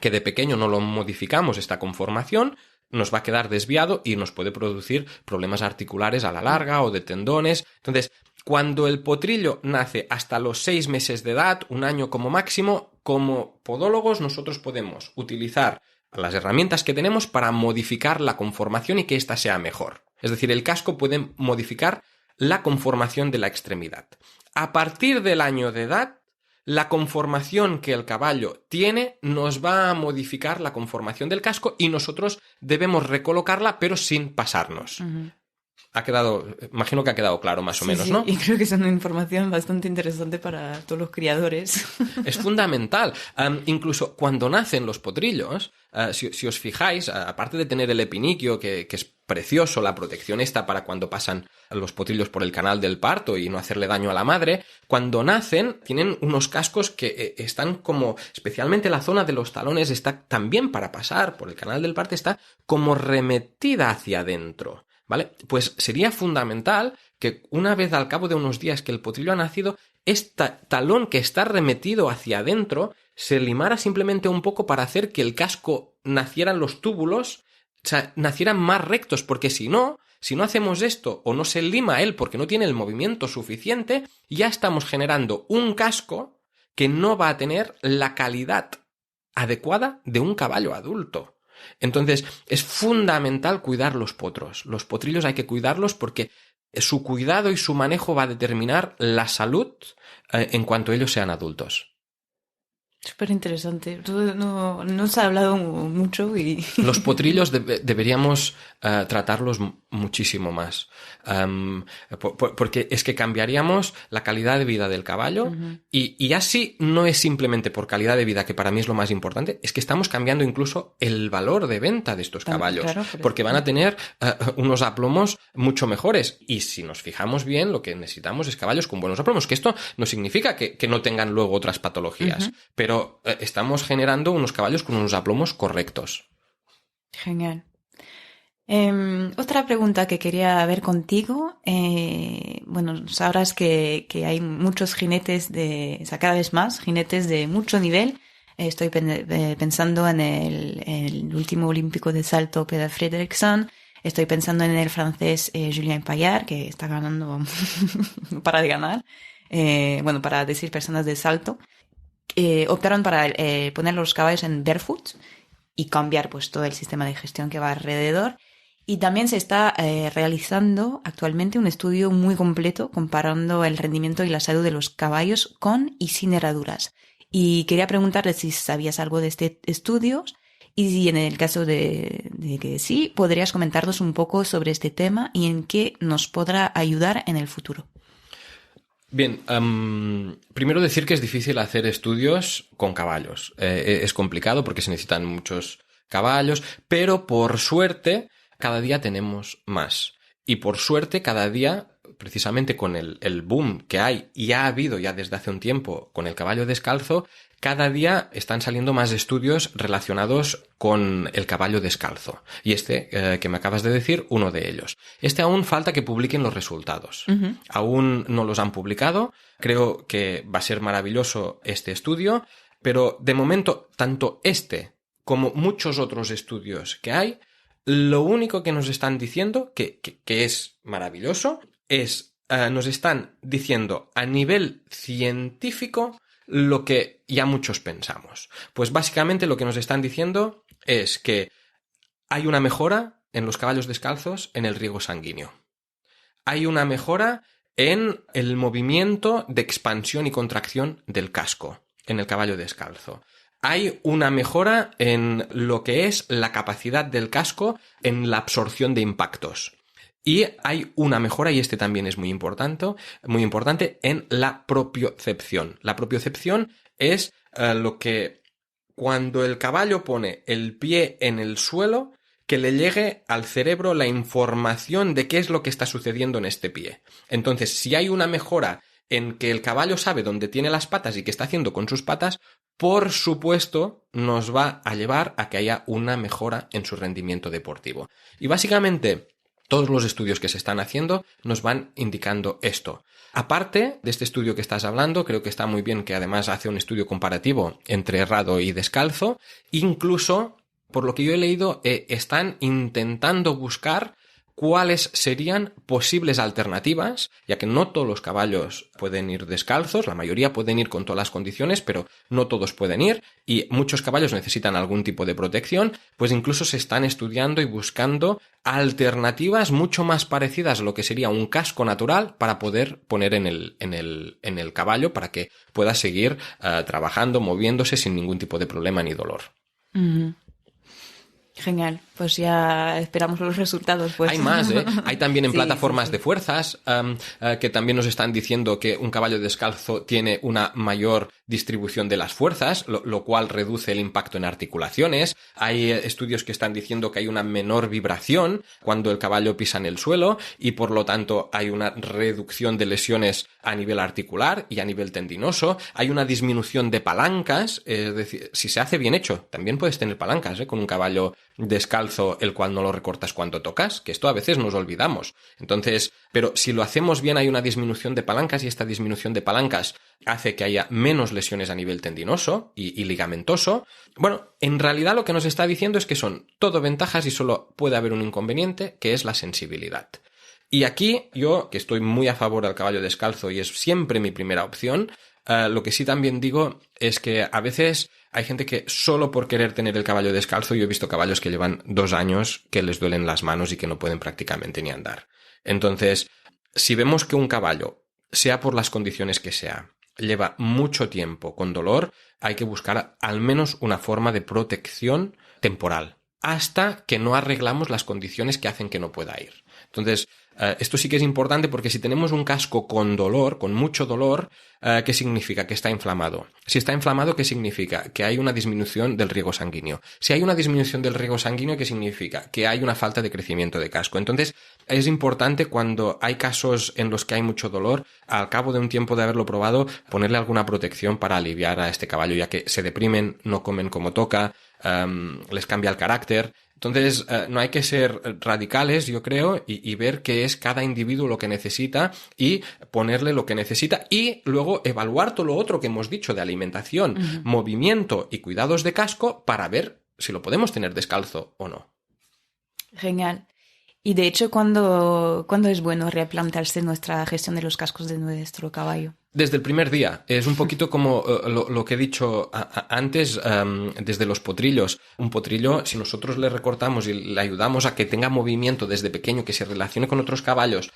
Speaker 1: que de pequeño no lo modificamos esta conformación, nos va a quedar desviado y nos puede producir problemas articulares a la larga o de tendones. Entonces, cuando el potrillo nace hasta los 6 meses de edad, 1 año como máximo, como podólogos nosotros podemos utilizar las herramientas que tenemos para modificar la conformación y que ésta sea mejor. Es decir, el casco puede modificar la conformación de la extremidad. A partir del año de edad, la conformación que el caballo tiene nos va a modificar la conformación del casco y nosotros debemos recolocarla, pero sin pasarnos. Uh-huh. Imagino que ha quedado claro más o menos,
Speaker 2: sí,
Speaker 1: ¿no?
Speaker 2: Y creo que es una información bastante interesante para todos los criadores.
Speaker 1: Es fundamental. Incluso cuando nacen los potrillos, si os fijáis, aparte de tener el epiniquio, que es precioso, la protección esta para cuando pasan los potrillos por el canal del parto y no hacerle daño a la madre, cuando nacen tienen unos cascos que están como, especialmente la zona de los talones está también para pasar por el canal del parto, está como remetida hacia adentro. ¿Vale? Pues sería fundamental que una vez al cabo de unos días que el potrillo ha nacido, este talón que está remetido hacia adentro se limara simplemente un poco para hacer que el casco nacieran los túbulos, o sea, nacieran más rectos, porque si no hacemos esto o no se lima él porque no tiene el movimiento suficiente, ya estamos generando un casco que no va a tener la calidad adecuada de un caballo adulto. Entonces, es fundamental cuidar los potros. Los potrillos hay que cuidarlos porque su cuidado y su manejo va a determinar la salud en cuanto ellos sean adultos.
Speaker 2: Súper interesante. No se ha hablado mucho y...
Speaker 1: Los potrillos deberíamos tratarlos muchísimo más. Porque es que cambiaríamos la calidad de vida del caballo. Uh-huh. Y así no es simplemente por calidad de vida, que para mí es lo más importante, es que estamos cambiando incluso el valor de venta de estos caballos. Claro, porque van a tener unos aplomos mucho mejores. Y si nos fijamos bien, lo que necesitamos es caballos con buenos aplomos. Que esto no significa que no tengan luego otras patologías. Uh-huh. Pero estamos generando unos caballos con unos aplomos correctos.
Speaker 2: Genial. Otra pregunta que quería ver contigo. Bueno, sabrás que hay muchos jinetes cada vez más jinetes de mucho nivel. Estoy pensando en el último olímpico de salto, Peder Fredriksson. Estoy pensando en el francés Julien Paillard, que está ganando para de ganar. Para decir personas de salto. Optaron para poner los caballos en barefoot y cambiar pues todo el sistema de gestión que va alrededor. Y también se está realizando actualmente un estudio muy completo comparando el rendimiento y la salud de los caballos con y sin herraduras. Y quería preguntarle si sabías algo de este estudio y si en el caso de que sí, podrías comentarnos un poco sobre este tema y en qué nos podrá ayudar en el futuro.
Speaker 1: Bien, primero decir que es difícil hacer estudios con caballos. Es complicado porque se necesitan muchos caballos, pero por suerte cada día tenemos más. Y por suerte cada día, precisamente con el boom que hay y ha habido ya desde hace un tiempo con el caballo descalzo, cada día están saliendo más estudios relacionados con el caballo descalzo. Y que me acabas de decir, uno de ellos. Aún falta que publiquen los resultados. Uh-huh. Aún no los han publicado. Creo que va a ser maravilloso este estudio, pero de momento, tanto como muchos otros estudios que hay, lo único que nos están diciendo, que es maravilloso, nos están diciendo a nivel científico lo que ya muchos pensamos. Pues básicamente lo que nos están diciendo es que hay una mejora en los caballos descalzos en el riego sanguíneo. Hay una mejora en el movimiento de expansión y contracción del casco en el caballo descalzo. Hay una mejora en lo que es la capacidad del casco en la absorción de impactos. Y hay una mejora, y también es muy importante, en la propiocepción. La propiocepción es lo que cuando el caballo pone el pie en el suelo, que le llegue al cerebro la información de qué es lo que está sucediendo en este pie. Entonces, si hay una mejora en que el caballo sabe dónde tiene las patas y qué está haciendo con sus patas, por supuesto, nos va a llevar a que haya una mejora en su rendimiento deportivo. Y básicamente, todos los estudios que se están haciendo nos van indicando esto. Aparte de este estudio que estás hablando, creo que está muy bien que además hace un estudio comparativo entre herrado y descalzo. Incluso, por lo que yo he leído, están intentando buscar cuáles serían posibles alternativas, ya que no todos los caballos pueden ir descalzos, la mayoría pueden ir con todas las condiciones, pero no todos pueden ir, y muchos caballos necesitan algún tipo de protección, pues incluso se están estudiando y buscando alternativas mucho más parecidas a lo que sería un casco natural para poder poner en el caballo para que pueda seguir trabajando, moviéndose sin ningún tipo de problema ni dolor.
Speaker 2: Mm. Genial, pues ya esperamos los resultados. Pues.
Speaker 1: Hay más, Hay también en plataformas de fuerzas que también nos están diciendo que un caballo descalzo tiene una mayor distribución de las fuerzas, lo cual reduce el impacto en articulaciones. Hay estudios que están diciendo que hay una menor vibración cuando el caballo pisa en el suelo y por lo tanto hay una reducción de lesiones a nivel articular y a nivel tendinoso. Hay una disminución de palancas, es decir, si se hace bien hecho, también puedes tener palancas con un caballo descalzo, el cual no lo recortas cuando tocas, que esto a veces nos olvidamos. Entonces, pero si lo hacemos bien hay una disminución de palancas y esta disminución de palancas hace que haya menos lesiones a nivel tendinoso y ligamentoso. Bueno, en realidad lo que nos está diciendo es que son todo ventajas y solo puede haber un inconveniente, que es la sensibilidad. Y aquí yo, que estoy muy a favor del caballo descalzo y es siempre mi primera opción, lo que sí también digo es que a veces hay gente que solo por querer tener el caballo descalzo, yo he visto caballos que llevan 2 años que les duelen las manos y que no pueden prácticamente ni andar. Entonces, si vemos que un caballo, sea por las condiciones que sea, lleva mucho tiempo con dolor, hay que buscar al menos una forma de protección temporal, hasta que no arreglamos las condiciones que hacen que no pueda ir. Entonces, esto sí que es importante porque si tenemos un casco con dolor, con mucho dolor, ¿qué significa? Que está inflamado. Si está inflamado, ¿qué significa? Que hay una disminución del riego sanguíneo. Si hay una disminución del riego sanguíneo, ¿qué significa? Que hay una falta de crecimiento de casco. Entonces, es importante cuando hay casos en los que hay mucho dolor, al cabo de un tiempo de haberlo probado, ponerle alguna protección para aliviar a este caballo, ya que se deprimen, no comen como toca, les cambia el carácter. Entonces, no hay que ser radicales, yo creo, y ver qué es cada individuo lo que necesita y ponerle lo que necesita y luego evaluar todo lo otro que hemos dicho de alimentación, movimiento y cuidados de casco para ver si lo podemos tener descalzo o no.
Speaker 2: Genial. Y de hecho, ¿cuándo es bueno replantearse nuestra gestión de los cascos de nuestro caballo?
Speaker 1: Desde el primer día. Es un poquito como lo que he dicho antes, desde los potrillos. Un potrillo, si nosotros le recortamos y le ayudamos a que tenga movimiento desde pequeño, que se relacione con otros caballos,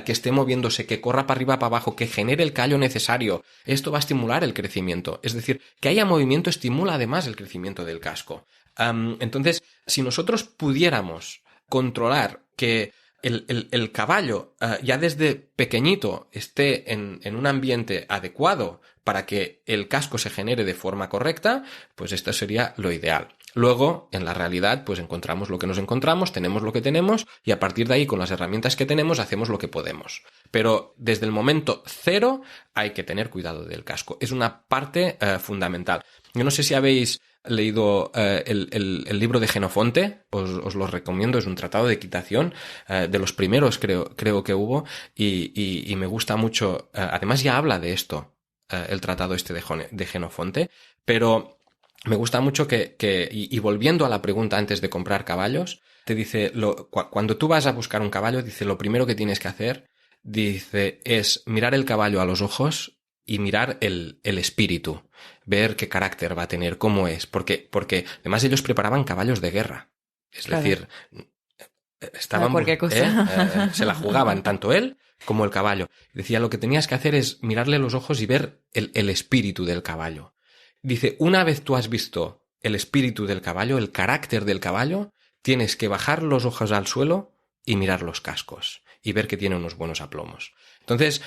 Speaker 1: que esté moviéndose, que corra para arriba, para abajo, que genere el callo necesario, esto va a estimular el crecimiento. Es decir, que haya movimiento estimula además el crecimiento del casco. Entonces, si nosotros pudiéramos controlar que el caballo ya desde pequeñito esté en un ambiente adecuado para que el casco se genere de forma correcta, pues esto sería lo ideal. Luego, en la realidad, pues encontramos lo que nos encontramos, tenemos lo que tenemos y a partir de ahí, con las herramientas que tenemos, hacemos lo que podemos. Pero desde el momento cero hay que tener cuidado del casco. Es una parte fundamental. Yo no sé si habéis leído el libro de Jenofonte, os lo recomiendo, es un tratado de equitación, de los primeros creo que hubo, y me gusta mucho. Además ya habla de esto, el tratado este de Jenofonte, pero me gusta mucho y volviendo a la pregunta antes de comprar caballos, te dice, cuando tú vas a buscar un caballo, dice, lo primero que tienes que hacer, dice, es mirar el caballo a los ojos y mirar el espíritu, ver qué carácter va a tener, cómo es, porque además ellos preparaban caballos de guerra, es decir, estaban,
Speaker 2: cualquier cosa.
Speaker 1: se la jugaban tanto él como el caballo. Decía, lo que tenías que hacer es mirarle los ojos y ver el espíritu del caballo. Dice, una vez tú has visto el espíritu del caballo, el carácter del caballo, tienes que bajar los ojos al suelo y mirar los cascos y ver que tiene unos buenos aplomos. Entonces,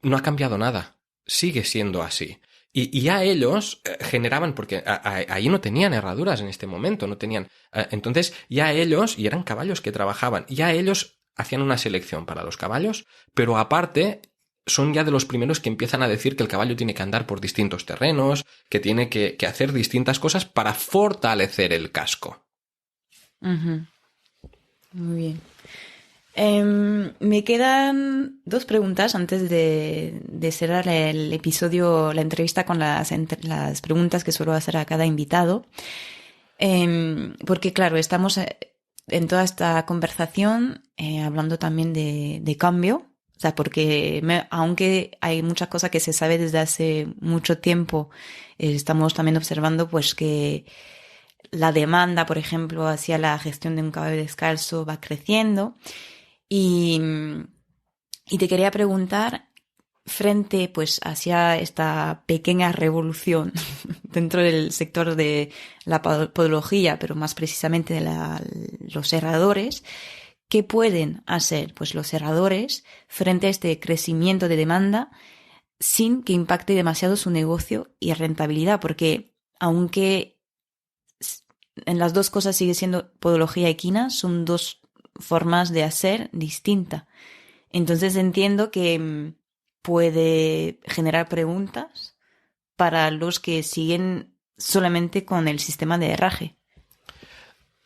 Speaker 1: no ha cambiado nada. Sigue siendo así. Y ya ellos generaban, porque ahí no tenían herraduras en este momento, no tenían. Entonces, ya ellos, y eran caballos que trabajaban, ya ellos hacían una selección para los caballos, pero aparte son ya de los primeros que empiezan a decir que el caballo tiene que andar por distintos terrenos, que tiene que hacer distintas cosas para fortalecer el casco.
Speaker 2: Uh-huh. Muy bien. Me quedan 2 preguntas antes de cerrar el episodio, la entrevista con las preguntas que suelo hacer a cada invitado. Porque claro, estamos en toda esta conversación hablando también de cambio. O sea, porque aunque hay muchas cosas que se sabe desde hace mucho tiempo, estamos también observando pues que la demanda, por ejemplo, hacia la gestión de un caballo descalzo va creciendo. Y te quería preguntar, frente pues hacia esta pequeña revolución dentro del sector de la podología, pero más precisamente de los herradores, ¿qué pueden hacer pues los herradores frente a este crecimiento de demanda sin que impacte demasiado su negocio y rentabilidad? Porque aunque en las dos cosas sigue siendo podología equina, son 2 formas de hacer distinta. Entonces entiendo que puede generar preguntas para los que siguen solamente con el sistema de herraje.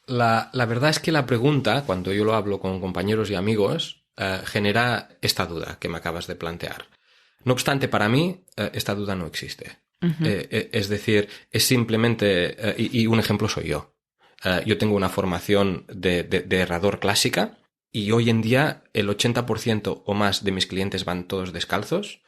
Speaker 1: La verdad es que la pregunta, cuando yo lo hablo con compañeros y amigos, genera esta duda que me acabas de plantear. No obstante, para mí, esta duda no existe. Uh-huh. Es decir, es simplemente, y un ejemplo soy yo. Yo tengo una formación de herrador clásica y hoy en día el 80% o más de mis clientes van todos descalzos.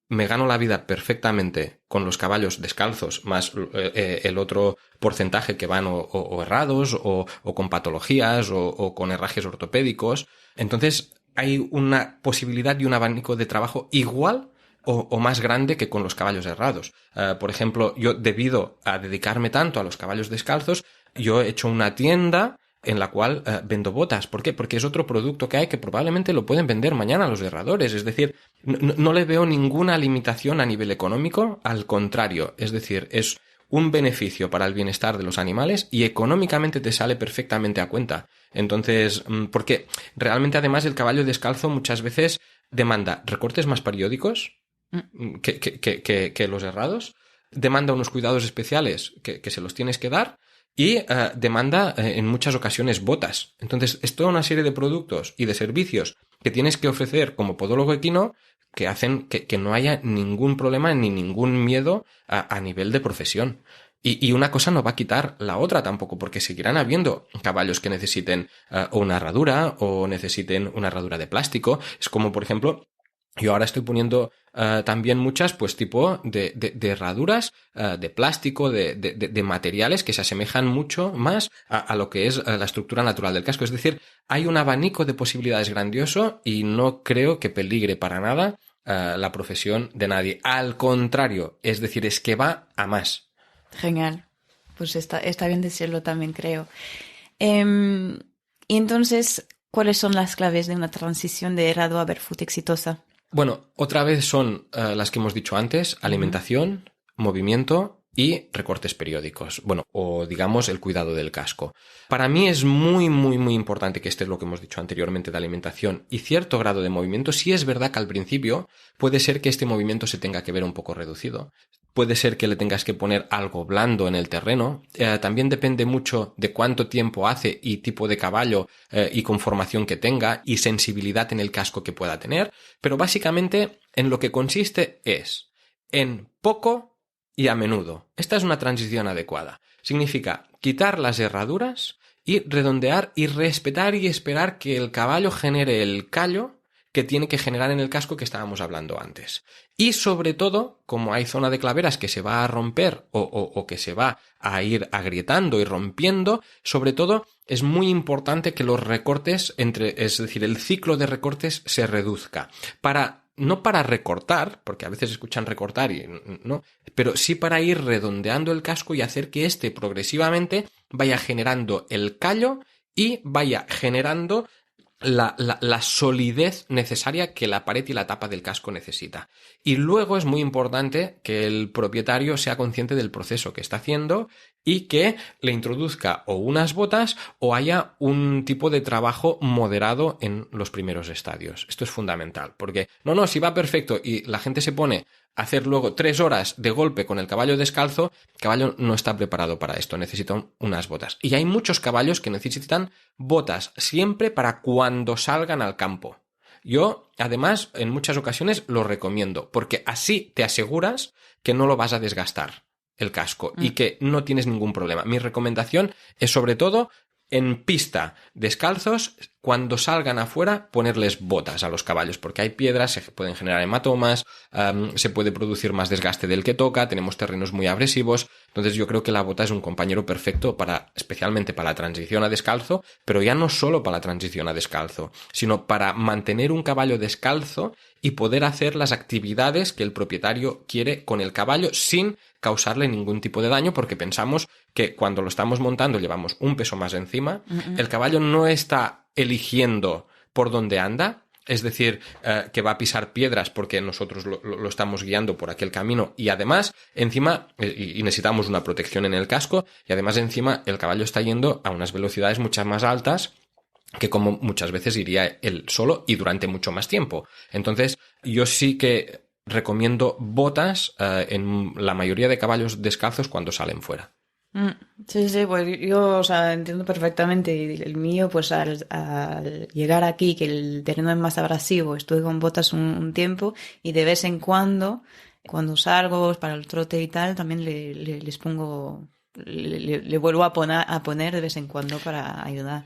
Speaker 1: Me gano la vida perfectamente con los caballos descalzos, más el otro porcentaje que van o errados o con patologías o con herrajes ortopédicos. Entonces hay una posibilidad y un abanico de trabajo igual o más grande que con los caballos errados. Por ejemplo, yo debido a dedicarme tanto a los caballos descalzos, yo he hecho una tienda en la cual vendo botas. ¿Por qué? Porque es otro producto que hay que probablemente lo pueden vender mañana los herradores. Es decir, no le veo ninguna limitación a nivel económico, al contrario. Es decir, es un beneficio para el bienestar de los animales y económicamente te sale perfectamente a cuenta. Entonces, porque realmente además el caballo descalzo muchas veces demanda recortes más periódicos que los herrados, demanda unos cuidados especiales que se los tienes que dar y demanda en muchas ocasiones botas. Entonces es toda una serie de productos y de servicios que tienes que ofrecer como podólogo equino que hacen que no haya ningún problema ni ningún miedo a nivel de profesión. Y una cosa no va a quitar la otra tampoco, porque seguirán habiendo caballos que necesiten o una herradura o necesiten una herradura de plástico. Es como, por ejemplo, yo ahora estoy poniendo también muchas, pues tipo de herraduras de plástico, de materiales que se asemejan mucho más a lo que es la estructura natural del casco. Es decir, hay un abanico de posibilidades grandioso y no creo que peligre para nada la profesión de nadie. Al contrario, es decir, es que va a más.
Speaker 2: Genial. Pues está bien decirlo también, creo. Y entonces, ¿Cuáles son las claves de una transición de Rado a Barefoot exitosa?
Speaker 1: Bueno, otra vez son las que hemos dicho antes: alimentación, movimiento y recortes periódicos. Bueno, o digamos el cuidado del casco. Para mí es muy, muy, muy importante que esté lo que hemos dicho anteriormente de alimentación y cierto grado de movimiento. Sí es verdad que al principio puede ser que este movimiento se tenga que ver un poco reducido. Puede ser que le tengas que poner algo blando en el terreno. También depende mucho de cuánto tiempo hace y tipo de caballo y conformación que tenga y sensibilidad en el casco que pueda tener. Pero básicamente en lo que consiste es en poco y a menudo. Esta es una transición adecuada. Significa quitar las herraduras y redondear y respetar y esperar que el caballo genere el callo que tiene que generar en el casco que estábamos hablando antes. Y sobre todo, como hay zona de claveras que se va a romper o que se va a ir agrietando y rompiendo, sobre todo es muy importante que los recortes es decir, el ciclo de recortes se reduzca. No para recortar, porque a veces escuchan recortar y no, pero sí para ir redondeando el casco y hacer que éste progresivamente vaya generando el callo y vaya generando la solidez necesaria que la pared y la tapa del casco necesita. Y luego es muy importante que el propietario sea consciente del proceso que está haciendo y que le introduzca o unas botas o haya un tipo de trabajo moderado en los primeros estadios. Esto es fundamental, porque si va perfecto y la gente se pone a hacer luego 3 horas de golpe con el caballo descalzo, el caballo no está preparado para esto, necesita unas botas. Y hay muchos caballos que necesitan botas siempre para cuando salgan al campo. Yo, además, en muchas ocasiones lo recomiendo, porque así te aseguras que no lo vas a desgastar el casco y que no tienes ningún problema. Mi recomendación es sobre todo en pista, descalzos, cuando salgan afuera, ponerles botas a los caballos, porque hay piedras, se pueden generar hematomas, se puede producir más desgaste del que toca, tenemos terrenos muy agresivos. Entonces yo creo que la bota es un compañero perfecto especialmente para la transición a descalzo, pero ya no solo para la transición a descalzo, sino para mantener un caballo descalzo y poder hacer las actividades que el propietario quiere con el caballo sin causarle ningún tipo de daño, porque pensamos que cuando lo estamos montando llevamos un peso más encima, el caballo no está eligiendo por dónde anda, es decir, que va a pisar piedras porque nosotros lo estamos guiando por aquel camino y además encima, y necesitamos una protección en el casco, y además encima el caballo está yendo a unas velocidades muchas más altas que como muchas veces iría él solo y durante mucho más tiempo. Entonces yo sí que recomiendo botas en la mayoría de caballos descalzos cuando salen fuera.
Speaker 2: Sí, pues yo, entiendo perfectamente. El mío, pues al llegar aquí, que el terreno es más abrasivo, estuve con botas un tiempo y de vez en cuando salgo para el trote y tal, también les pongo, le vuelvo a poner de vez en cuando para ayudar.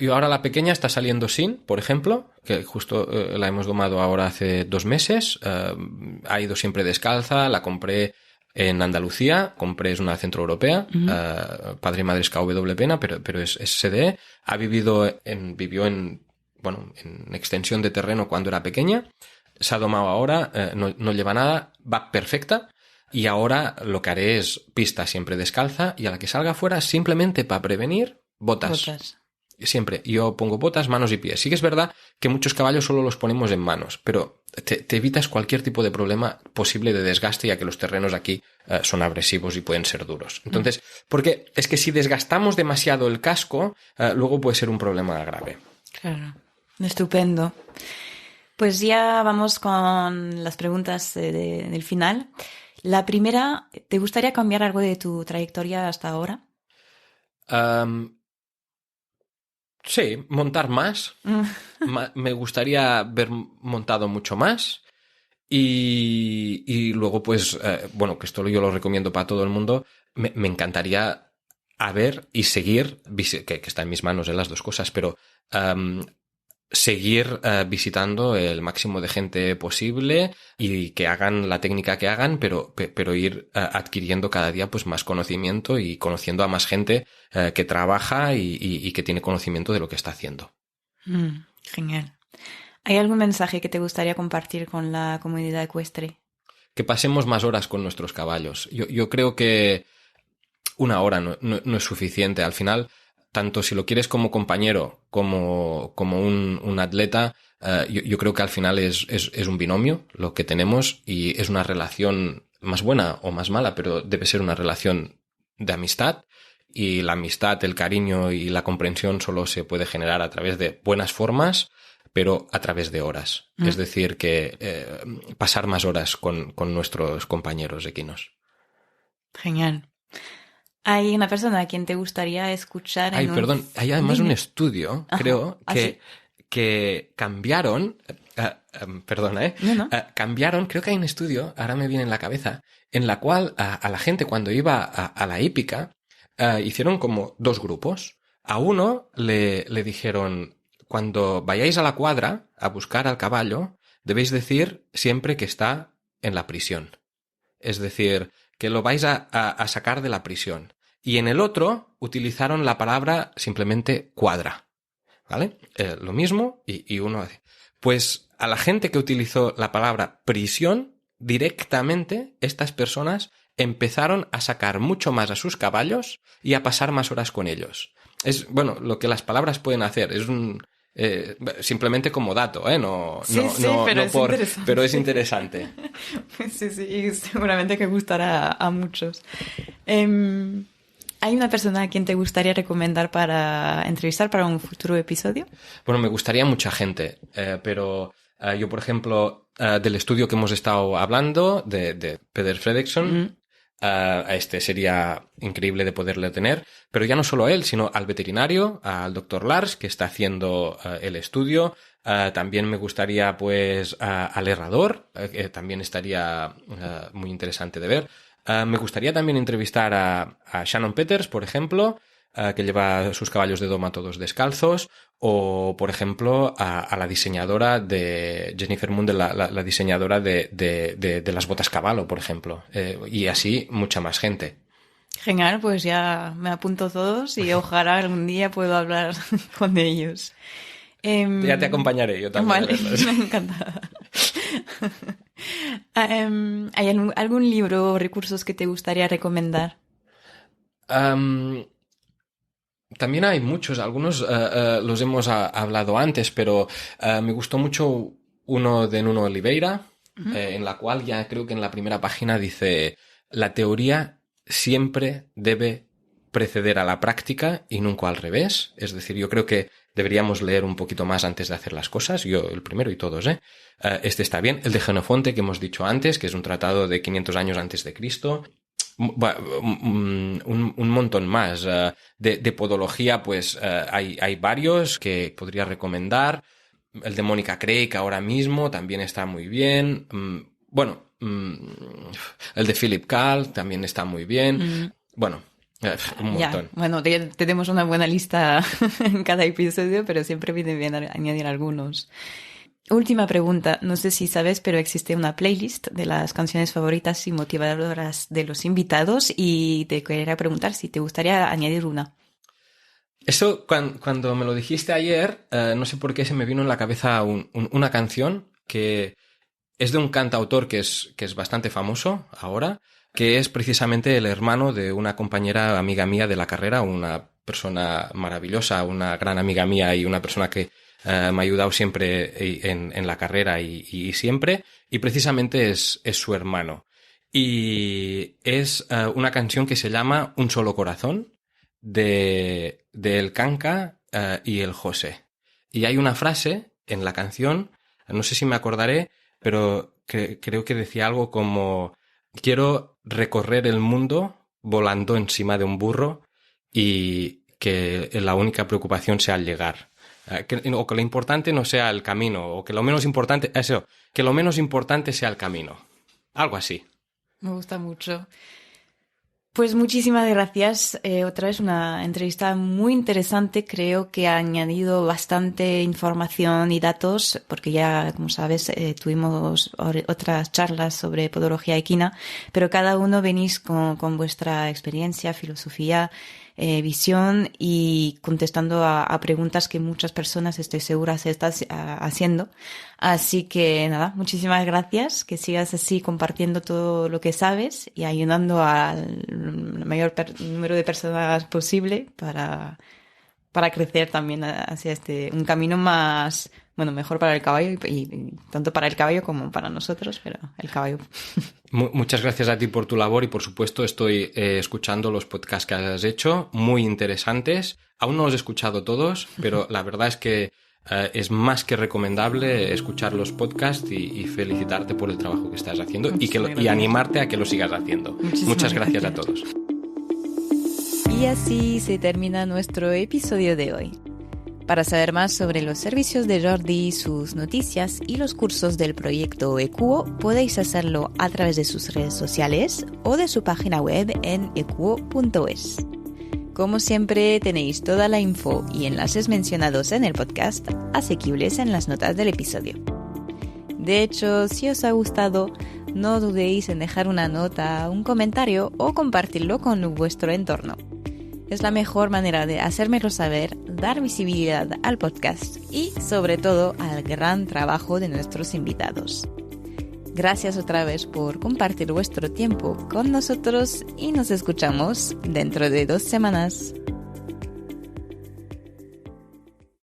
Speaker 1: Yo ahora la pequeña está saliendo sin, por ejemplo, que justo la hemos domado ahora hace 2 meses, ha ido siempre descalza, la compré en Andalucía, es una centroeuropea, padre y madre es KW Pena, pero es CDE. Vivió en extensión de terreno cuando era pequeña, se ha domado ahora, no lleva nada, va perfecta, y ahora lo que haré es pista siempre descalza, y a la que salga fuera, simplemente para prevenir, botas. Siempre. Yo pongo botas, manos y pies. Sí que es verdad que muchos caballos solo los ponemos en manos, pero te evitas cualquier tipo de problema posible de desgaste, ya que los terrenos aquí son agresivos y pueden ser duros. Entonces, porque es que si desgastamos demasiado el casco, luego puede ser un problema grave.
Speaker 2: Claro. Estupendo. Pues ya vamos con las preguntas del final. La primera, ¿te gustaría cambiar algo de tu trayectoria hasta ahora?
Speaker 1: Sí, montar más. Me gustaría haber montado mucho más. Y luego, pues, que esto yo lo recomiendo para todo el mundo, me encantaría y seguir, que está en mis manos en las dos cosas, pero seguir visitando el máximo de gente posible y que hagan la técnica que hagan, pero ir adquiriendo cada día pues más conocimiento y conociendo a más gente que trabaja y que tiene conocimiento de lo que está haciendo.
Speaker 2: Genial. ¿Hay algún mensaje que te gustaría compartir con la comunidad ecuestre?
Speaker 1: Que pasemos más horas con nuestros caballos. Yo creo que 1 hora no es suficiente. Al final, tanto si lo quieres como compañero, como un atleta, yo creo que al final es un binomio lo que tenemos y es una relación más buena o más mala, pero debe ser una relación de amistad. Y la amistad, el cariño y la comprensión solo se puede generar a través de buenas formas, pero a través de horas. Es decir, que pasar más horas con nuestros compañeros equinos.
Speaker 2: Genial. ¿Hay una persona a quien te gustaría escuchar?
Speaker 1: Hay además
Speaker 2: Dime.
Speaker 1: un estudio,
Speaker 2: Ajá.
Speaker 1: creo,
Speaker 2: ¿Sí?
Speaker 1: que cambiaron, perdona,
Speaker 2: No.
Speaker 1: cambiaron, creo que hay un estudio, ahora me viene en la cabeza, en la cual a la gente cuando iba a la hípica, hicieron como dos grupos. A uno le dijeron, cuando vayáis a la cuadra a buscar al caballo, debéis decir siempre que está en la prisión. Es decir, que lo vais a sacar de la prisión. Y en el otro utilizaron la palabra simplemente cuadra. ¿Vale? Lo mismo y uno hace. Pues a la gente que utilizó la palabra prisión, directamente estas personas empezaron a sacar mucho más a sus caballos y a pasar más horas con ellos. Es, bueno, lo que las palabras pueden hacer. Es un... simplemente como dato, No,
Speaker 2: Sí,
Speaker 1: pero es interesante.
Speaker 2: Sí, y seguramente que gustará a muchos. ¿Hay una persona a quien te gustaría recomendar para entrevistar para un futuro episodio?
Speaker 1: Bueno, me gustaría mucha gente, pero yo, por ejemplo, del estudio que hemos estado hablando, de Peder Fredriksson, este sería increíble de poderle tener, pero ya no solo a él, sino al veterinario, al doctor Lars, que está haciendo el estudio. También me gustaría, pues, al herrador, que también estaría muy interesante de ver. Me gustaría también entrevistar a Shannon Peters, por ejemplo, que lleva sus caballos de doma todos descalzos, o, por ejemplo, a la diseñadora de Jennifer Moon, la diseñadora de las botas caballo, por ejemplo, y así mucha más gente.
Speaker 2: Genial, pues ya me apunto todos y ojalá algún día pueda hablar con ellos.
Speaker 1: Ya te acompañaré, yo también.
Speaker 2: Vale, encantada. ¿Hay algún libro o recursos que te gustaría recomendar?
Speaker 1: También hay muchos, algunos los hemos hablado antes, pero me gustó mucho uno de Nuno Oliveira, en la cual ya creo que en la primera página dice: la teoría siempre debe preceder a la práctica y nunca al revés. Es decir, yo creo que deberíamos leer un poquito más antes de hacer las cosas. Yo el primero y todos, este está bien. El de Genofonte, que hemos dicho antes, que es un tratado de 500 años antes de Cristo. Un montón más. De podología, pues hay varios que podría recomendar. El de Mónica Craig ahora mismo también está muy bien. El de Philip Kahl también está muy bien. Bueno, un montón.
Speaker 2: Ya, bueno, tenemos una buena lista en cada episodio, pero siempre viene bien añadir algunos. Última pregunta, no sé si sabes, pero existe una playlist de las canciones favoritas y motivadoras de los invitados y te quería preguntar si te gustaría añadir una.
Speaker 1: Eso, cuando me lo dijiste ayer, no sé por qué se me vino en la cabeza una canción que es de un cantautor que es bastante famoso ahora, que es precisamente el hermano de una compañera amiga mía de la carrera, una persona maravillosa, una gran amiga mía y una persona que me ha ayudado siempre en la carrera y siempre, y precisamente es su hermano. Y es una canción que se llama Un solo corazón, de El Kanka y el José. Y hay una frase en la canción, no sé si me acordaré, pero creo que decía algo como: quiero recorrer el mundo volando encima de un burro y que la única preocupación sea el llegar. O que lo importante no sea el camino, o que lo menos importante, que lo menos importante sea el camino. Algo así.
Speaker 2: Me gusta mucho. Pues muchísimas gracias. Otra vez una entrevista muy interesante. Creo que ha añadido bastante información y datos, porque ya, como sabes, tuvimos otras charlas sobre podología equina, pero cada uno venís con vuestra experiencia, filosofía, visión y contestando a preguntas que muchas personas, estoy segura, se están haciendo. Así que nada, muchísimas gracias, que sigas así compartiendo todo lo que sabes y ayudando al mayor número de personas posible para para crecer también hacia un camino más, bueno, mejor para el caballo y tanto para el caballo como para nosotros, pero el caballo.
Speaker 1: Muchas gracias a ti por tu labor y por supuesto estoy escuchando los podcasts que has hecho, muy interesantes. Aún no los he escuchado todos, pero la verdad es que es más que recomendable escuchar los podcasts y felicitarte por el trabajo que estás haciendo y animarte a que lo sigas haciendo. Muchas gracias a todos.
Speaker 2: Y así se termina nuestro episodio de hoy. Para saber más sobre los servicios de Jordi, sus noticias y los cursos del proyecto Equo, podéis hacerlo a través de sus redes sociales o de su página web en equo.es. Como siempre, tenéis toda la info y enlaces mencionados en el podcast asequibles en las notas del episodio. De hecho, si os ha gustado, no dudéis en dejar una nota, un comentario o compartirlo con vuestro entorno. Es la mejor manera de hacérmelo saber, dar visibilidad al podcast y, sobre todo, al gran trabajo de nuestros invitados. Gracias otra vez por compartir vuestro tiempo con nosotros y nos escuchamos dentro de 2 semanas.